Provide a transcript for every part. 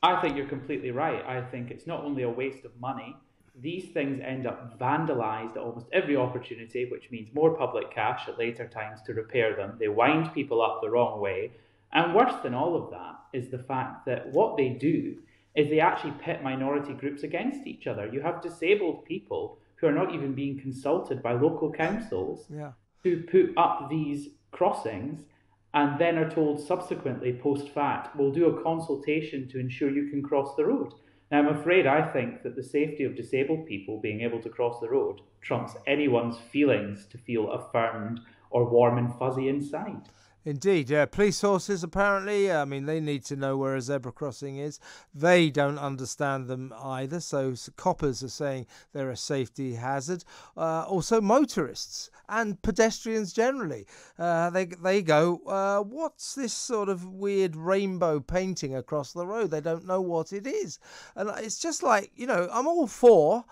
I think you're completely right. I think it's not only a waste of money, these things end up vandalized at almost every opportunity, which means more public cash at later times to repair them. They wind people up the wrong way. And worse than all of that is the fact that what they do is they actually pit minority groups against each other. You have disabled people who are not even being consulted by local councils Yeah. who put up these crossings and then are told subsequently, post fact, we'll do a consultation to ensure you can cross the road. Now, I'm afraid I think that the safety of disabled people being able to cross the road trumps anyone's feelings to feel affirmed or warm and fuzzy inside. Indeed, yeah. Police horses, apparently, I mean, they need to know where a zebra crossing is. They don't understand them either. So coppers are saying they're a safety hazard. Also, motorists and pedestrians generally. They go, what's this sort of weird rainbow painting across the road? They don't know what it is. And it's just like, I'm all for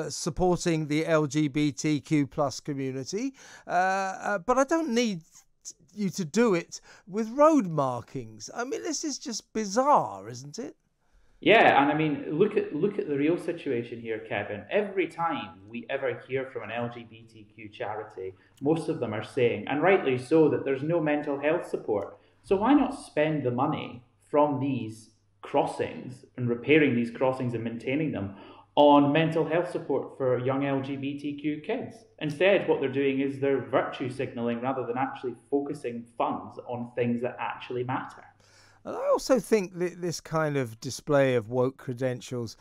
supporting the LGBTQ plus community, but I don't need you to do it with road markings. I mean, this is just bizarre, isn't it? Yeah, and I mean, look at the real situation here, Kevin. Every time we ever hear from an LGBTQ charity, most of them are saying, and rightly so, that there's no mental health support. So why not spend the money from these crossings and repairing these crossings and maintaining them on mental health support for young LGBTQ kids? Instead, what they're doing is they're virtue signaling rather than actually focusing funds on things that actually matter. And I also think that this kind of display of woke credentials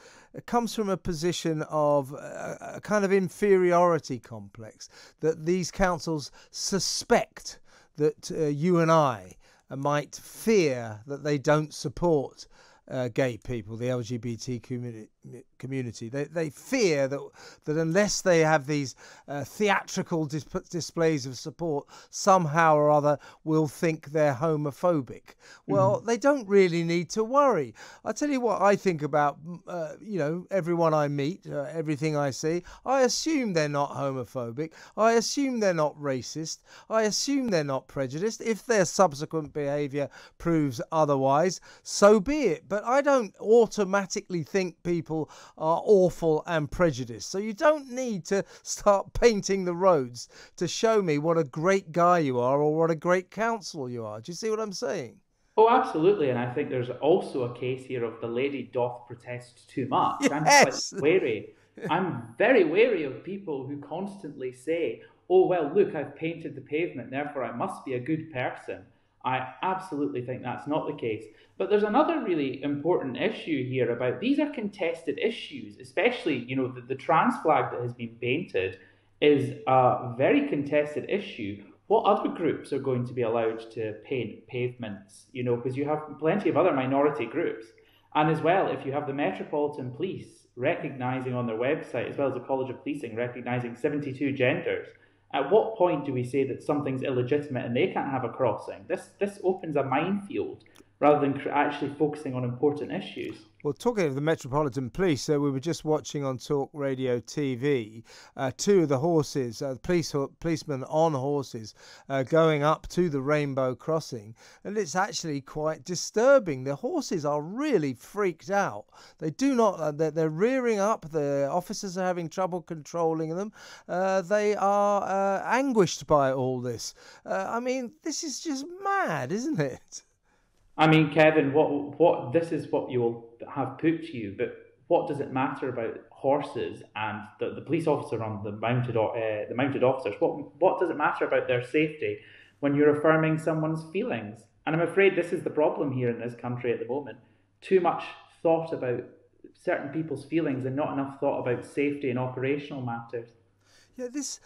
comes from a position of a kind of inferiority complex that these councils suspect that you and I might fear that they don't support gay people, the LGBT community. They fear that unless they have these theatrical displays of support, somehow or other will think they're homophobic. Well, Mhm. they don't really need to worry. I tell you what I think about, everyone I meet, everything I see. I assume they're not homophobic. I assume they're not racist. I assume they're not prejudiced. If their subsequent behaviour proves otherwise, so be it. But I don't automatically think people are awful and prejudiced. So you don't need to start painting the roads to show me what a great guy you are or what a great counsel you are. Do you see what I'm saying? Oh, absolutely. And I think there's also a case here of the lady doth protest too much. I'm slightly Yes. wary. I'm very wary of people who constantly say, oh, well, look, I've painted the pavement, therefore I must be a good person. I absolutely think that's not the case. But there's another really important issue here about these are contested issues, especially, the trans flag that has been painted is a very contested issue. What other groups are going to be allowed to paint pavements? Because you have plenty of other minority groups. And as well, if you have the Metropolitan Police recognising on their website, as well as the College of Policing recognising 72 genders, at what point do we say that something's illegitimate and they can't have a crossing? This opens a minefield rather than actually focusing on important issues. Well, talking of the Metropolitan Police, we were just watching on Talk Radio TV two of the horses, policemen on horses, going up to the Rainbow Crossing, and it's actually quite disturbing. The horses are really freaked out. They do not. They're rearing up. The officers are having trouble controlling them. They are anguished by all this. I mean, this is just mad, isn't it? I mean, Kevin, what this is what you will have put to you, but what does it matter about horses and the police officer on the mounted officers? What does it matter about their safety when you're affirming someone's feelings? And I'm afraid this is the problem here in this country at the moment. Too much thought about certain people's feelings and not enough thought about safety and operational matters. Yeah, this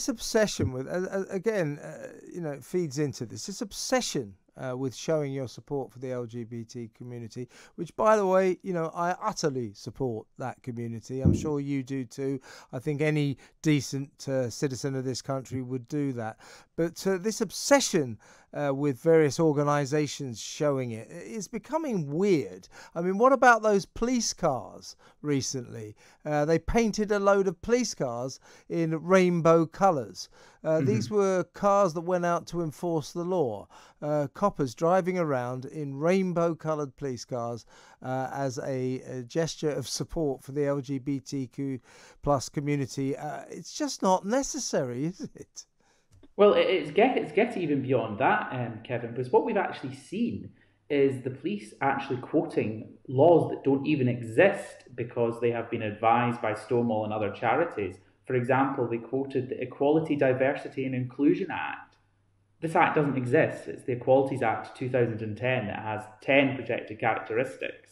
obsession with again, it feeds into this obsession with showing your support for the LGBT community, which, by the way, I utterly support that community. I'm sure you do too. I think any decent citizen of this country would do that. But this obsession with various organisations showing it is becoming weird. I mean, what about those police cars recently? They painted a load of police cars in rainbow colours. These were cars that went out to enforce the law. Coppers driving around in rainbow-coloured police cars as a gesture of support for the LGBTQ plus community. It's just not necessary, is it? Well, it's getting even beyond that, Kevin, because what we've actually seen is the police actually quoting laws that don't even exist because they have been advised by Stonewall and other charities. For example, they quoted the Equality, Diversity and Inclusion Act. This act doesn't exist. It's the Equalities Act 2010 that has 10 protected characteristics.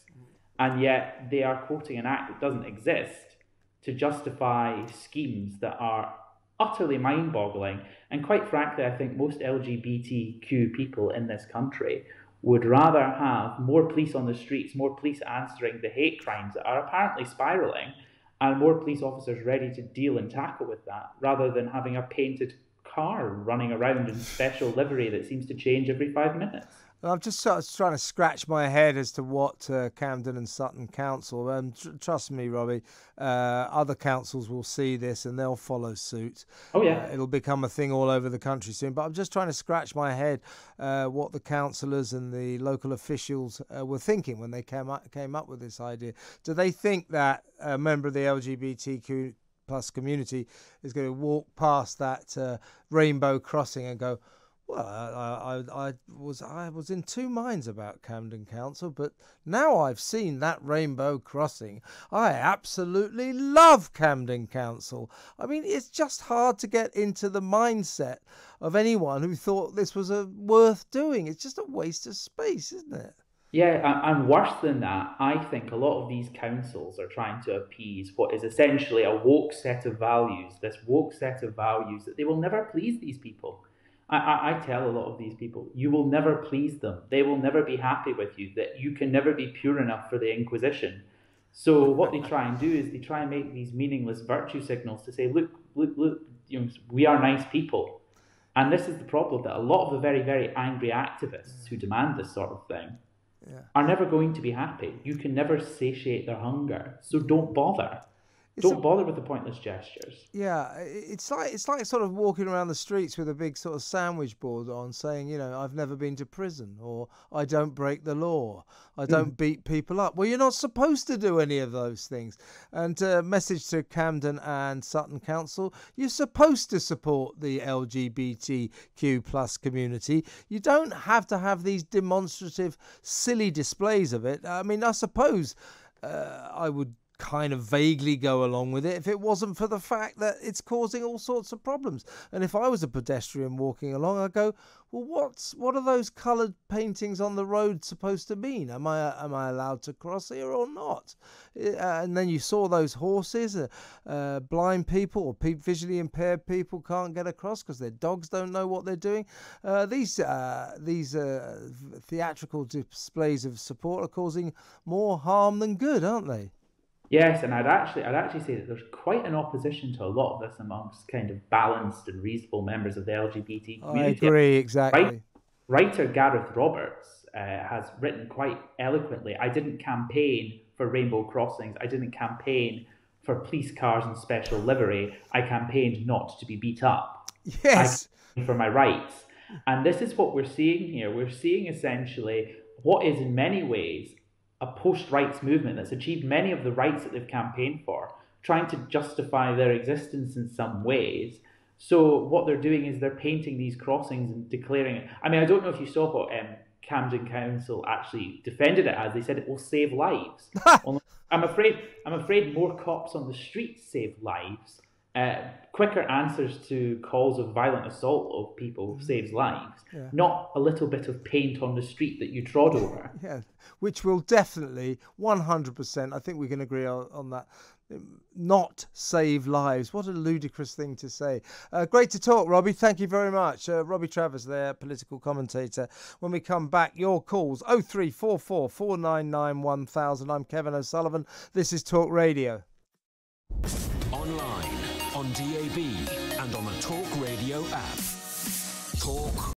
And yet they are quoting an act that doesn't exist to justify schemes that are utterly mind-boggling. And quite frankly, I think most LGBTQ people in this country would rather have more police on the streets, more police answering the hate crimes that are apparently spiralling, and more police officers ready to deal and tackle with that, rather than having a painted car running around in special livery that seems to change every 5 minutes. I'm just sort of trying to scratch my head as to what Camden and Sutton Council, trust me, Robbie, other councils will see this and they'll follow suit. Oh, yeah. It'll become a thing all over the country soon. But I'm just trying to scratch my head what the councillors and the local officials were thinking when they came up with this idea. Do they think that a member of the LGBTQ plus community is going to walk past that rainbow crossing and go, well, I was in two minds about Camden Council, but now I've seen that rainbow crossing, I absolutely love Camden Council. I mean, it's just hard to get into the mindset of anyone who thought this was worth doing. It's just a waste of space, isn't it? Yeah, and worse than that, I think a lot of these councils are trying to appease what is essentially a woke set of values, this woke set of values that they will never please these people. I tell a lot of these people, you will never please them. They will never be happy with you, that you can never be pure enough for the Inquisition. So what they try and do is they try and make these meaningless virtue signals to say, look, you know, we are nice people. And this is the problem, that a lot of the very, very angry activists who demand this sort of thing are never going to be happy. You can never satiate their hunger. So don't bother. Don't bother with the pointless gestures. Yeah, it's like sort of walking around the streets with a big sort of sandwich board on saying, you know, I've never been to prison, or I don't break the law, I don't beat people up. Well, you're not supposed to do any of those things. And message to Camden and Sutton Council, you're supposed to support the LGBTQ plus community. You don't have to have these demonstrative, silly displays of it. I mean, I suppose I would kind of vaguely go along with it if it wasn't for the fact that it's causing all sorts of problems. And if I was a pedestrian walking along, I'd go, well, what are those coloured paintings on the road supposed to mean? Am I allowed to cross here or not? And then you saw those horses, blind people or visually impaired people can't get across because their dogs don't know what they're doing. These theatrical displays of support are causing more harm than good, aren't they? Yes, and I'd actually say that there's quite an opposition to a lot of this amongst kind of balanced and reasonable members of the LGBT community. I agree, exactly. Writer Gareth Roberts has written quite eloquently, I didn't campaign for rainbow crossings, I didn't campaign for police cars and special livery, I campaigned not to be beat up. Yes. I campaigned for my rights. And this is what we're seeing here. We're seeing essentially what is in many ways a post-rights movement that's achieved many of the rights that they've campaigned for, trying to justify their existence in some ways. So what they're doing is they're painting these crossings and declaring it. I mean, I don't know if you saw what Camden Council actually defended it as. They said it will save lives. I'm afraid more cops on the streets save lives. Quicker answers to calls of violent assault of people saves lives, not a little bit of paint on the street that you trod over. Yeah, which will definitely 100%, I think we can agree on that, not save lives. What a ludicrous thing to say. Great to talk, Robbie. Thank you very much. Robbie Travers there, political commentator. When we come back, your calls 0344 499 1000. I'm Kevin O'Sullivan. This is Talk Radio. Online, on DAB and on the Talk Radio app. Talk